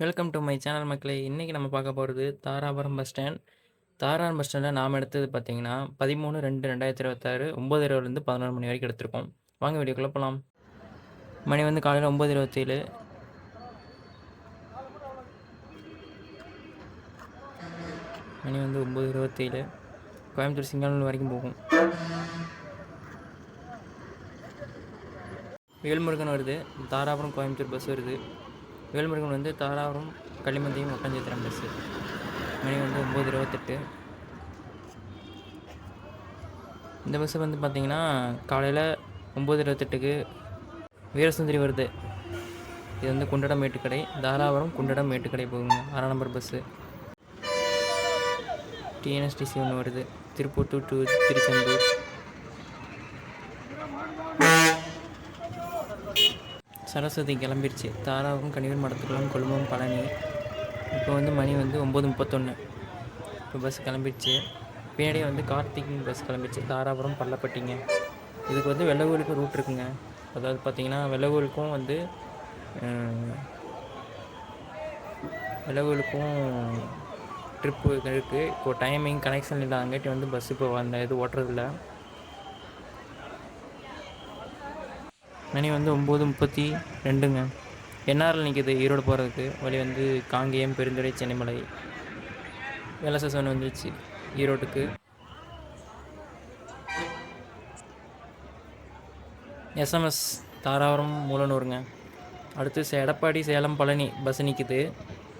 Welcome to my channel மக்களே. இன்றைக்கி நம்ம பார்க்க போகிறது Dharapuram bus stand. Dharapuram bus ஸ்டாண்டில் நாம் எடுத்தது பார்த்தீங்கன்னா 13/2/2026 9:20லேருந்து 11 மணி வரைக்கும் எடுத்திருக்கோம். வாங்க வீடியோக்குள்ளே போகலாம். மணி வந்து காலையில் 9:27. மணி வந்து 9:27. கோயம்புத்தூர் சிங்கானூர் வரைக்கும் போகும். வேல்முருகன் வருது. தாராபுரம் கோயம்புத்தூர் பஸ் வருது. வேல்முருகன் வந்து தாராபுரம் களிமந்தையும் ஒட்டஞ்சத்திரம் பஸ்ஸு. மணி வந்து 9:28. இந்த பஸ்ஸு வந்து பார்த்திங்கன்னா காலையில் 9:28க்கு வீரசுந்தரி வருது. இது வந்து குண்டடம் மேட்டுக்கடை, தாராபுரம் குண்டடம் மேட்டுக்கடை போகுங்க. 6 நம்பர் பஸ்ஸு. டிஎன்எஸ்டிசி ஒன்று வருது, திருப்பூர் டு திருச்செந்தூர். சரஸ்வதி கிளம்பிருச்சு. தாராபுரம் கனியூர் மடத்துக்குளம் கொழும்பம் பழனி. இப்போ வந்து மணி வந்து 9:31. இப்போ பஸ் கிளம்பிடுச்சு. பின்னாடியே வந்து கார்த்திக் பஸ் கிளம்பிடுச்சு. தாராபுரம் பள்ளப்பட்டிங்க. இதுக்கு வந்து வெள்ளகோவிலுக்கும் ரூட் இருக்குங்க. அதாவது பார்த்திங்கன்னா வெள்ளகோவிலுக்கும் வந்து வெள்ளகோவிலுக்கும் ட்ரிப்பு இருக்குது. இப்போது டைமிங் கனெக்ஷன் இல்லாதங்காட்டி வந்து பஸ் இப்போ அந்த இது ஓட்டுறதில்ல. மணி வந்து 9:32ங்க. என்ஆர்எல் நிற்கிது ஈரோடு போகிறதுக்கு. வழி வந்து காங்கேயம், பெருந்துறை, சென்னிமலை. எல்எஸ்எஸ் ஒன்று வந்துருச்சு ஈரோட்டுக்கு. எஸ்எம்எஸ் தாராபுரம் மூலனூருங்க. அடுத்து எடப்பாடி, சேலம், பழனி பஸ் நிற்கிது.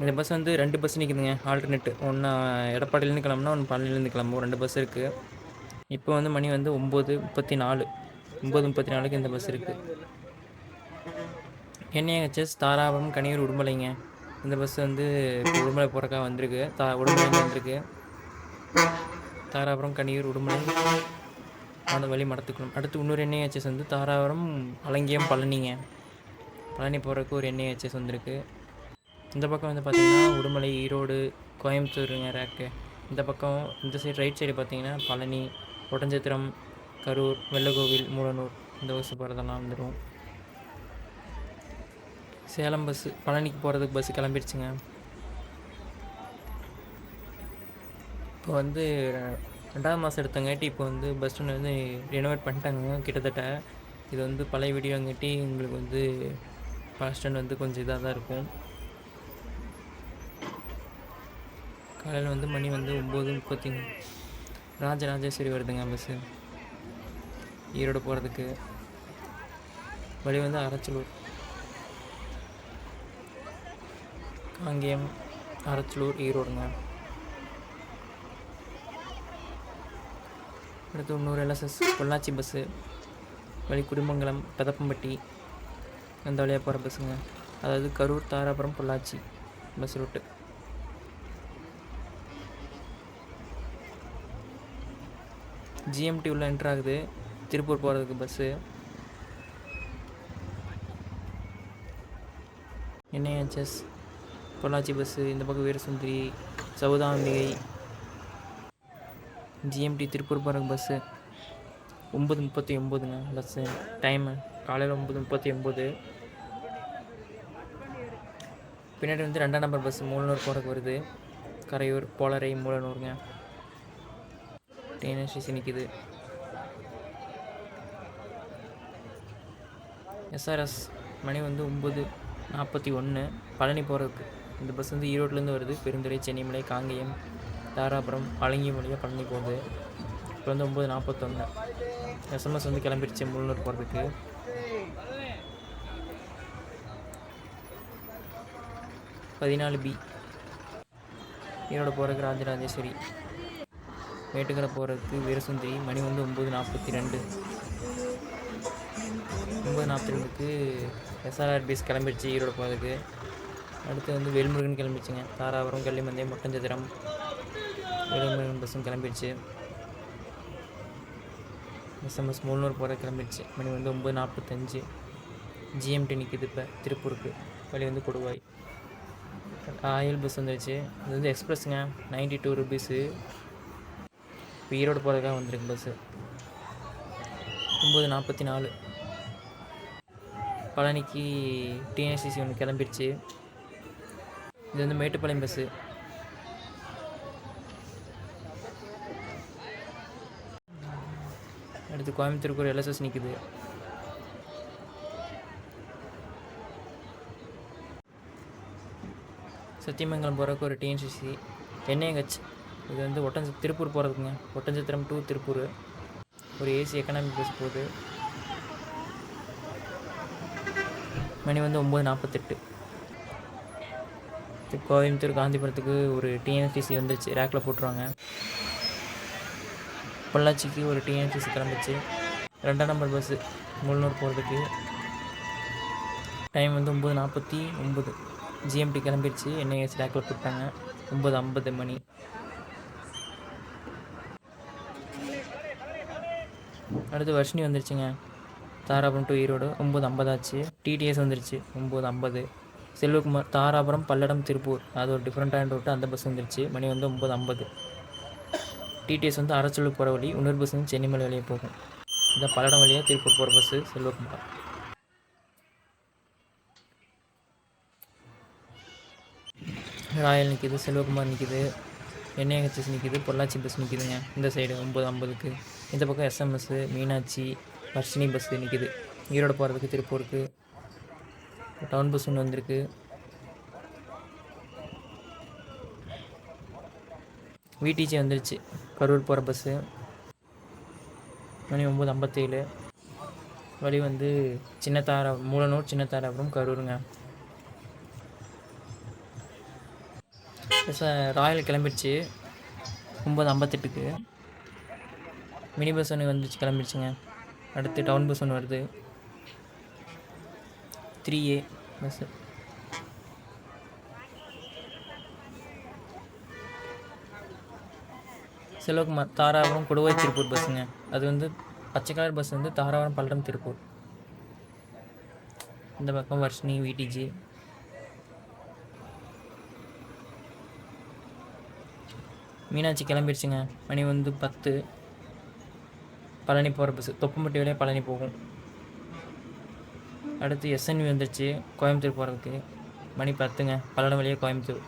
இந்த பஸ் வந்து 2 பஸ் நிற்கிதுங்க, ஆல்டர்னேட்டு. ஒன்று எடப்பாடியிலேருந்து கிளம்புனா ஒன்று பழனிலேருந்து கிளம்பும். 2 பஸ் இருக்குது. இப்போ வந்து மணி வந்து 9:34. 9:34க்கு இந்த பஸ் இருக்குது. என்ஏஹெச்எஸ் தாராபுரம் கனியூர் உடுமலைங்க. இந்த பஸ் வந்து இப்போ உடுமலை போகிறக்காக வந்திருக்கு. உடுமலைக்கு வந்திருக்கு. தாராபுரம் கனியூர் உடுமலை அந்த வழி மடத்துக்குளம். அடுத்து இன்னொரு என்ஏஹெச்எஸ் வந்து தாராபுரம் அலங்கியம் பழனிங்க. பழனி போகிறதுக்கு ஒரு என்ஏஹெச்எஸ் வந்திருக்கு. இந்த பக்கம் வந்து பார்த்திங்கன்னா உடுமலை, ஈரோடு, கோயம்புத்தூருங்க ரேக்கு. இந்த பக்கம் இந்த சைடு ரைட் சைடு பார்த்திங்கன்னா பழனி, ஒட்டஞ்சத்திரம், கரூர், வெள்ளகோவில், மூலனூர் இந்த பஸ்ஸு போகிறதெல்லாம் வந்துடும். சேலம் பஸ்ஸு பழனிக்கு போகிறதுக்கு பஸ்ஸு கிளம்பிடுச்சுங்க. இப்போ வந்து 2வது மாதம் எடுத்தங்காட்டி இப்போ வந்து பஸ் ஸ்டாண்ட் வந்து ரெனோவேட் பண்ணிட்டாங்க கிட்டத்தட்ட. இது வந்து பழைய வீடியோங்காட்டி உங்களுக்கு வந்து பஸ் ஸ்டாண்ட் வந்து கொஞ்சம் இதாக தான் இருக்கும். காலையில் வந்து மணி வந்து 9:30. ராஜராஜேஸ்வரி வருதுங்க பஸ்ஸு ஈரோடு போகிறதுக்கு. வழி வந்து அரச்சலூர், காங்கேயம், அரச்சலூர், ஈரோடுங்க. அடுத்து இன்னொரு எல்எஸ்எஸ் பொள்ளாச்சி பஸ்ஸு. வழி குடிமங்கலம், பெதப்பம்பட்டி அந்த வழியாக போகிற பஸ்ஸுங்க. அதாவது Karur, Dharapuram, Pollachi bus route. GMT உள்ள என்ட்ரு ஆகுது திருப்பூர் போகிறதுக்கு பஸ்ஸு. என்ஏஹெச்எஸ் பொள்ளாச்சி பஸ்ஸு. இந்த பக்கம் வீரசுந்தரி, சௌதாம்பிகை. ஜிஎம்டி திருப்பூர் போகிறதுக்கு பஸ்ஸு 9:39ங்க பஸ்ஸு. டைமு காலையில் 9:39. பின்னாடி வந்து 2ஆம் நம்பர் பஸ்ஸு மூலனூர் போகிறதுக்கு வருது. கரையூர், போலரை, மூலனூருங்க. டிஎன்எஸ்டிசி நிற்கிது. எஸ்ஆர்எஸ் மணி வந்து 9:41 பழனி போகிறதுக்கு. இந்த பஸ் வந்து ஈரோட்லேருந்து வருது. பெருந்துறை, சென்னிமலை, காங்கேயம், தாராபுரம், அலங்கி வழியாக பழனி போகுது. இப்போ வந்து 9:41. எஸ்எம்எஸ் வந்து கிளம்பிடுச்சு மூலனூர் போகிறதுக்கு. B ஈரோடு போகிறதுக்கு ராஜராஜேஸ்வரி. மேட்டுக்கடை போகிறதுக்கு வீரசுந்தரி. மணி வந்து 9:42. 9:42க்கு எஸ்ஆர்ஆர்பிஎஸ் கிளம்பிடுச்சு ஈரோடு போகிறதுக்கு. அடுத்து வந்து வேல்முருகன் கிளம்பிடுச்சுங்க. தாராபுரம், கள்ளிமந்தையம், ஒட்டஞ்சத்திரம் வேல்முருகன் பஸ்ஸும் கிளம்பிடுச்சு. எஸ்எம்எஸ் மூலனூர் போகிற கிளம்பிடுச்சு. மணி வந்து 9:45. ஜிஎம்டி நிற்கிது இப்போ திருப்பூருக்கு. வழி வந்து கொடுவாய். ஆயில் பஸ் வந்துடுச்சு. இது வந்து எக்ஸ்பிரஸ்ங்க, 92 ருபீஸு. இப்போ ஈரோடு போகிறதுக்காக வந்திருக்கு பஸ்ஸு. 9:44. பழனிக்கு டிஎன்எஸ்டிசி ஒன்று கிளம்பிடுச்சு. இது வந்து மேட்டுப்பாளையம் பஸ்ஸு. அடுத்து கோயம்புத்தூருக்கு ஒரு எல்எஸ்எஸ் நிற்குது. சத்தியமங்கலம் போகிறக்கு ஒரு டிஎன்சிசி. என்ஏஹெச் இது வந்து திருப்பூர் போகிறதுக்குங்க. ஒட்டஞ்சத்திரம் டு திருப்பூர் ஒரு ஏசி எக்கனாமிக் பஸ் போகுது. மணி வந்து 9:48. கோயம்புத்தூர் காந்திபுரத்துக்கு ஒரு டிஎன்சிசி வந்துருச்சு, ரேக்கில் போட்டுருவாங்க. பொள்ளாச்சிக்கு ஒரு டிஎன்சிசி கிளம்பிச்சு. 2ஆம் நம்பர் பஸ்ஸு முள்ளனூர் போகிறதுக்கு. டைம் வந்து 9:49. ஜிஎம்டி கிளம்பிடுச்சு, என்ஐஎஸ் ரேக்கில் போட்டாங்க. 9:50 மணி. அடுத்து வர்ஷினி வந்துருச்சுங்க, தாராபுரம் டு ஈரோடு. 9:50 ஆச்சு. டிடிஎஸ் வந்துருச்சு 9:50. செல்வகுமார் தாராபுரம் பல்லடம் திருப்பூர், அது ஒரு டிஃப்ரெண்ட்டான ரூட்டு, அந்த பஸ் வந்துருச்சு. மணி வந்து 9:50. டிடிஎஸ் வந்து அரச்சலூர் போகிற வழி. இன்னொரு பஸ் வந்து சென்னிமலை வழியாக போகும். இந்த பல்லடம் வழியாக திருப்பூர் போகிற பஸ்ஸு செல்வகுமார். ராயல் நிற்கிது, செல்வகுமார் நிற்கிது, என்ஏஹெச்எஸ் நிற்கிது, பொள்ளாச்சி பஸ் நிற்கிதுங்க இந்த சைடு 9:50க்கு. இந்த பக்கம் எஸ்எம்எஸ், மீனாட்சி, வர்ஷினி பஸ்ஸு நிற்கிது. ஈரோடு போகிறதுக்கு திருப்பூருக்கு. டவுன் பஸ் ஒன்று வந்திருக்கு. விடிஜி வந்துருச்சு, கரூர் போகிற பஸ்ஸு. மணி 9:57. வழி வந்து மூலனூர், சின்னத்தாராபுரம், கரூருங்க. ராயல் கிளம்பிடுச்சு 9:58க்கு. மினி பஸ் ஒன்று வந்துச்சு, கிளம்பிடுச்சுங்க. அடுத்து டவுன் பஸ் ஒன்று வருது, 3A பஸ்ஸு. செல்வகுமார் தாராபுரம் கொடுவாய் திருப்பூர் பஸ்ஸுங்க. அது வந்து பச்சை கலர் பஸ் வந்து தாராபுரம் பல்லடம் திருப்பூர். இந்த பக்கம் வர்ஷினி, விடிஜி. மீனாட்சி கிளம்பிடுச்சுங்க. மணி வந்து 10. பழனி போகிற பஸ்ஸு, தொப்பம்பட்டி வழியாக பழனி போகும். அடுத்து எஸ்என்வி வந்துருச்சு கோயம்புத்தூர் போகிறதுக்கு. மணி 10ங்க, பல்லடம் வழியாக கோயம்புத்தூர்.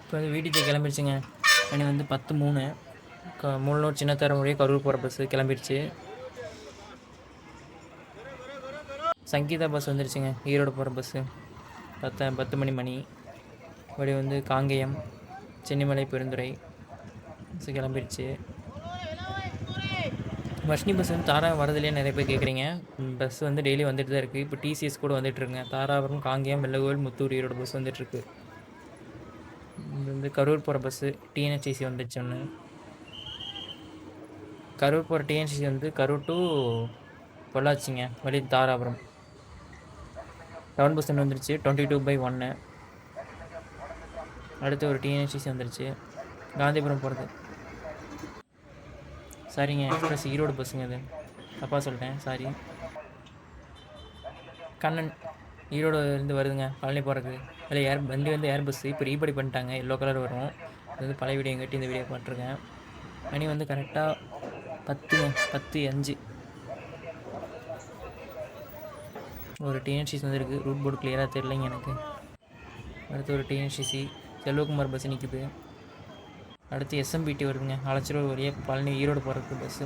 இப்போ வந்து விடிஜி கிளம்பிடுச்சுங்க. மணி வந்து 10:03. முள்ளனூர், சின்னத்தாரம் வழியாக கரூர் போகிற பஸ்ஸு கிளம்பிடுச்சு. சங்கீதா பஸ் வந்துருச்சுங்க, ஈரோடு போகிற பஸ்ஸு. 10 மணி. வழி வந்து காங்கேயம், சென்னிமலை, பெருந்துறை பஸ்ஸு கிளம்பிடுச்சு. வர்ஷினி பஸ் வந்து தாராபுரம் வரதுலேயே நிறைய பேர் கேட்குறீங்க. பஸ் வந்து டெய்லி வந்துட்டு தான் இருக்குது. இப்போ டிசிஎஸ் கூட வந்துட்டுருங்க. தாராபுரம், காங்கேயம், வெள்ளகோவில், முத்தூர், ஈரோடு பஸ் வந்துட்டுருக்கு. இது வந்து கரூர் போகிற பஸ்ஸு டிஎன்ஹெச்சி வந்துடுச்சு ஒன்று. கரூர் போகிற டிஎன்ஹெச்சி வந்து கரூர் டு பொள்ளாச்சிங்க, வழி தாராபுரம். டவுன் பஸ் ஒன்று வந்துருச்சு 22/1. அடுத்து ஒரு டிஎன்ஹெச்சி வந்துருச்சு, காந்திபுரம் போகிறது. சரிங்க, எக்ஸ்பிரஸ் ஈரோடு பஸ்ஸுங்க. அது தப்பாக சொல்லிட்டேன், சாரி. கண்ணன் ஈரோடுலேருந்து வருதுங்க பழனி போகிறதுக்கு. அதில் வண்டி வந்து ஏர் பஸ்ஸு. இப்போ ரீபடி பண்ணிட்டாங்க, எல்லோ கலர் வரும். அது வந்து பழைய வீடியோ கட்டி இந்த வீடியோ போட்டிருக்கேன். மணி வந்து கரெக்டாக 10:05. ஒரு டிஎன்சிசி வந்துருக்கு, ரூட் போர்டு கிளியராக தெரியலைங்க எனக்கு. அடுத்து ஒரு டிஎன்சிசி செல்வகுமார் பஸ் நிற்குது. அடுத்து எஸ்எம்பிடி வருதுங்க, ஆலச்சலூர் வழியாக பழனி ஈரோடு போகிறதுக்கு பஸ்ஸு.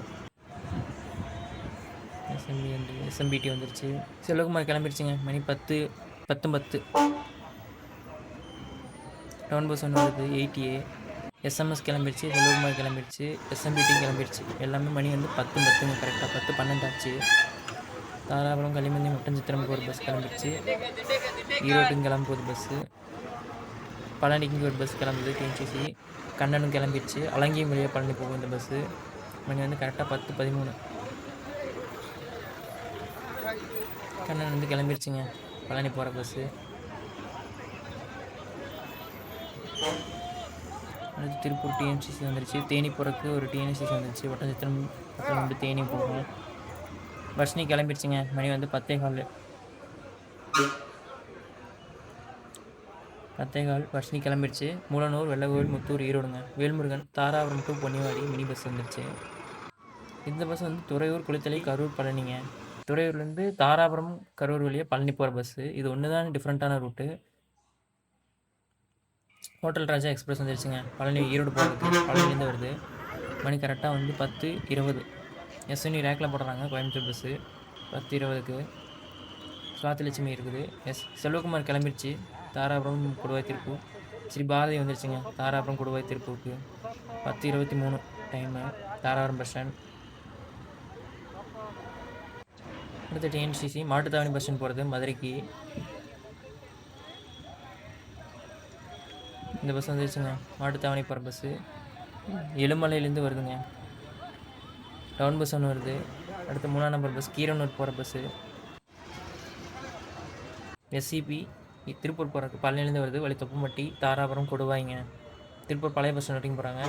எஸ்எம்பிடி வந்துருச்சு. செல்வகுமார் கிளம்பிடுச்சுங்க. மணி 10:10. டவுன் பஸ் ஒன்று வருது 8A. எஸ்எம்எஸ் கிளம்பிடுச்சு, செல்வகுமார் கிளம்பிடுச்சு, எஸ்எம்பிடி கிளம்பிடுச்சு. எல்லாமே மணி வந்து 10:10ங்க, கரெக்டாக 10:12 ஆச்சு. தாராபுரம், களிமந்தி, ஒட்டஞ்சத்திரமுக்கு ஒரு பஸ் கிளம்பிடுச்சு. ஈரோட்டுக்கு கிளம்ப போகுது பஸ்ஸு. பழனிக்கு ஒரு பஸ் கிளம்புது டிஎன்சிசி. கண்ணனும் கிளம்பிடுச்சு. அலங்கியம் வழியாக பழனி போகும் இந்த பஸ்ஸு. மணி வந்து கரெக்டாக 10:13. கண்ணன் வந்து கிளம்பிடுச்சுங்க, பழனி போகிற பஸ்ஸு. அடுத்து திருப்பூர் டிஎன்சிசி வந்துருச்சு. தேனி போகிறதுக்கு ஒரு டிஎன்சிசி வந்துருச்சு. ஒட்டஞ்சத்திரம் பக்கம் வந்து தேனி போகும். வர்ஷினி கிளம்பிடுச்சுங்க. மணி வந்து 10:15. வர்ஷினி கிளம்பிடுச்சு. மூலனூர், வெள்ளகோவில், முத்தூர், ஈரோடுங்க. Velmurugan Dharapuram to Ponnivadi mini bus வந்துருச்சு. இந்த பஸ் வந்து துறையூர், குளித்தலை, கரூர், பழனிங்க. துறையூர்லேருந்து தாராபுரம் கரூர் வழியாக பழனி போகிற பஸ்ஸு. இது ஒன்று தான் டிஃப்ரெண்ட்டான ரூட்டு. ஹோட்டல் ராஜா எக்ஸ்பிரஸ் வந்துருச்சுங்க. பழனி ஈரோடு போகிறதுக்கு பழனிலேருந்து வருது. மணி கரெக்டாக வந்து 10:20. எஸ்என்வி ரேக்கில் போடுறாங்க கோயம்புத்தூர் பஸ்ஸு 10:20க்கு. சுவாத்திலட்சுமி இருக்குது. செல்வகுமார் கிளம்பிடுச்சு தாராபுரம் கொடுவாய் திருப்பூர். ஸ்ரீ பாரதி வந்துருச்சுங்க தாராபுரம் கொடுவாய் திருப்பூருக்கு. 10:23 டைமு தாராபுரம் பஸ் ஸ்டாண்ட். அடுத்து டிஎன்சிசி மாட்டுத்தாவணி பஸ் ஸ்டாண்ட் போகிறது மதுரைக்கு. இந்த பஸ் வந்துருச்சுங்க மாட்டுத்தாவணி போகிற பஸ்ஸு. எழுமலையிலேருந்து வருதுங்க. டவுன் பஸ் ஒன்று வருது. அடுத்து 3ஆம் நம்பர் பஸ் கீரனூர் போகிற பஸ்ஸு. எஸ்சிபி திருப்பூர் போகிறக்கு பழனிலேருந்து வருது. வழி தொப்பம்பட்டி தாராபுரம் கொடுவாய்ங்க. திருப்பூர் பழைய பஸ் ஸ்டாண்ட் வரைக்கும் போகிறாங்க.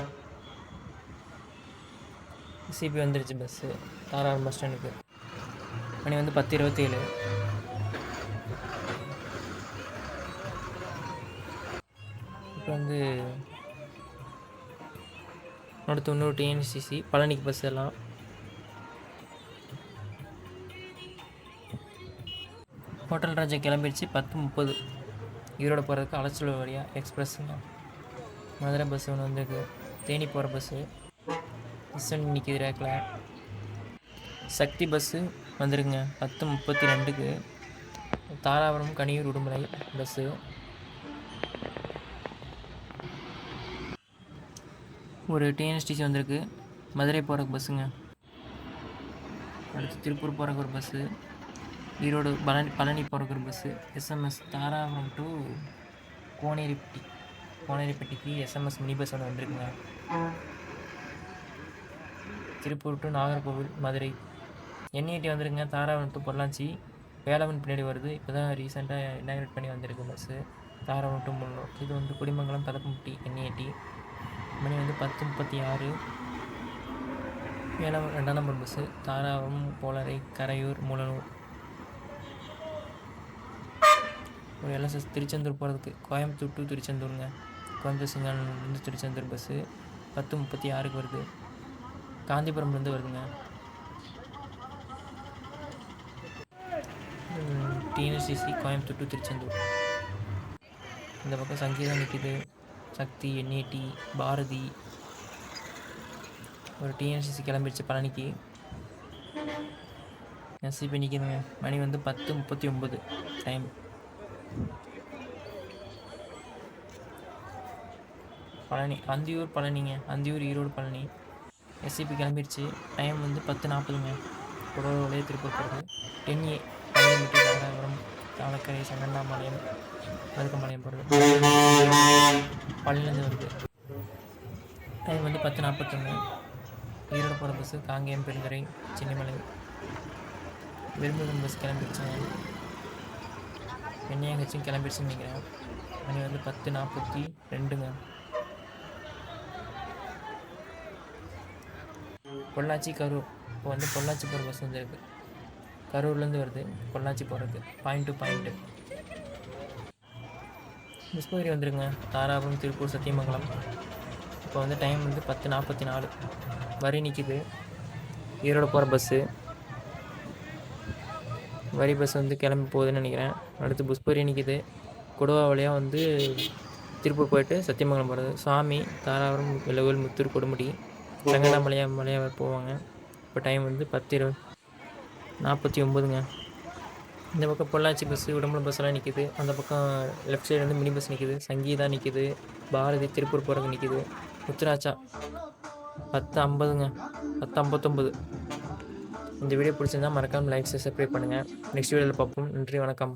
எஸ்சிபி வந்துருச்சு பஸ்ஸு தாராபுரம் பஸ் ஸ்டாண்டுக்கு. மணி வந்து 10:27. இப்போ வந்து அடுத்து இன்னொரு டிஎன்சிசி பழனிக்கு பஸ் எல்லாம். ஹோட்டல் ராஜா கிளம்பிடுச்சு 10:30. ஈரோடு போகிறதுக்கு அலைச்சல் வழியாக எக்ஸ்பிரஸ்ஸுங்க. மதுரை பஸ் ஒன்று வந்துருக்கு. தேனி போகிற பஸ்ஸு எஸ்என் நிற்கிது ரேக்கில். சக்தி பஸ்ஸு வந்துருங்க 10:32க்கு. தாராபுரம் கனியூர் உடுமலை பஸ்ஸு. ஒரு டிஎன்எஸ்டிசி வந்திருக்கு மதுரை போகிறக்கு பஸ்ஸுங்க. அடுத்து திருப்பூர் போகிறக்கு ஒரு பஸ்ஸு. ஈரோடு பழனி போகிறக்கு ஒரு பஸ்ஸு. எஸ்எம்எஸ் தாராபுரம் டு கோனேரிப்பட்டிக்கு எஸ்எம்எஸ் மினி பஸ் ஒன்று வந்திருக்குங்க. திருப்பூர் டு நாகர்கோவில் மதுரை. என்ஐடி வந்துருங்க தாராபுரம் டு பொள்ளாச்சி. வேளாண் பின்னாடி வருது. இப்போ தான் ரீசெண்டாக இனாகிரேட் பண்ணி வந்திருக்கு பஸ்ஸு தாராபுரம் டு முள்ளூர். இது வந்து குடிமங்கலம் பதப்பட்டி என்ஐடி. மணி வந்து 10:36. 2ஆம் நம்பர் பஸ்ஸு தாராபுரம் போலரை கரையூர் மூலனூர். ஒரு எல்எஸ்எஸ் திருச்செந்தூர் போகிறதுக்கு கோயம்புத்தூர் டு திருச்செந்தூருங்க. கோயம்புத்தூர் சிங்கானூர்லேருந்து திருச்செந்தூர் பஸ்ஸு 10:36க்கு வருது. காந்திபுரம்லேருந்து வருதுங்க. TNSCC Coimbatore to Tiruchendur. இந்த பக்கம் சங்கீதம் நிற்கிது. சக்தி என்ஐடி பாரதி. ஒரு டிஎன்சிசி கிளம்பிடுச்சு பழனிக்கு. எஸ்சிபி நிற்கிதுங்க. மணி வந்து 10:39 டைம். பழனி அந்தியூர் பழனிங்க. அந்தியூர் ஈரோடு பழனி. எஸ்சிபி கிளம்பிடுச்சு. டைம் வந்து 10:40ங்க. குடவோலையே திருப்பூர் போகிறது. 10A பழனிமட்டி தாராபுரம் தாளக்கரை சங்கண்டாம்பாளையம் மதுக்கம்பாளையம் போகிறது. பழனிலேருந்து வருது. டைம் வந்து 10:41. ஈரோடு போகிற பஸ்ஸு காங்கேயம் பெருந்துறை சென்னிமலை. விரும்புகிற பஸ் கிளம்பிடுச்சுங்க. வெண்ணையங்கச்சும் கிளம்பிடுச்சுன்னு நினைக்கிறேன். மணி வந்து 10:42ங்க. பொள்ளாச்சி கரூர். இப்போ வந்து பொள்ளாச்சி போகிற பஸ் வந்துருக்கு. கரூர்லேருந்து வருது பொள்ளாச்சி போகிறதுக்கு பாயிண்ட் டு பாயிண்ட்டு. டிஸ்கவரி வந்துருங்க தாராபுரம் திருப்பூர் சத்தியமங்கலம். இப்போ வந்து டைம் வந்து 10:44. வரி நிற்கிது. ஈரோடு போகிற பஸ்ஸு. வரி பஸ் வந்து கிளம்பி போகுதுன்னு நினைக்கிறேன். அடுத்து புஷ்பரி நிற்கிது. கொடுவா வழியாக வந்து திருப்பூர் போயிட்டு சத்தியமங்கலம் போகிறது. சுவாமி தாராபுரம் வெள்ளகோவில் முத்தூர் கொடுமுடி சங்கடாமலையாக மலையாக போவாங்க. இப்போ டைம் வந்து 10:49ங்க. இந்த பக்கம் பொள்ளாச்சி பஸ்ஸு உடம்புல பஸ்ஸெல்லாம் நிற்கிது. அந்த பக்கம் லெஃப்ட் சைடு வந்து மினி பஸ் நிற்கிது. சங்கீதா நிற்கிது. பாரதி திருப்பூர் போகிறதுக்கு நிற்கிது. முத்துராஜா 10:50ங்க. 10:59. இந்த வீடியோ பிடிச்சிருந்தா மறக்காமல் லைக் சப்ஸ்கிரைப் பண்ணுங்கள். நெக்ஸ்ட் வீடியோவில் பார்ப்போம். நன்றி வணக்கம்.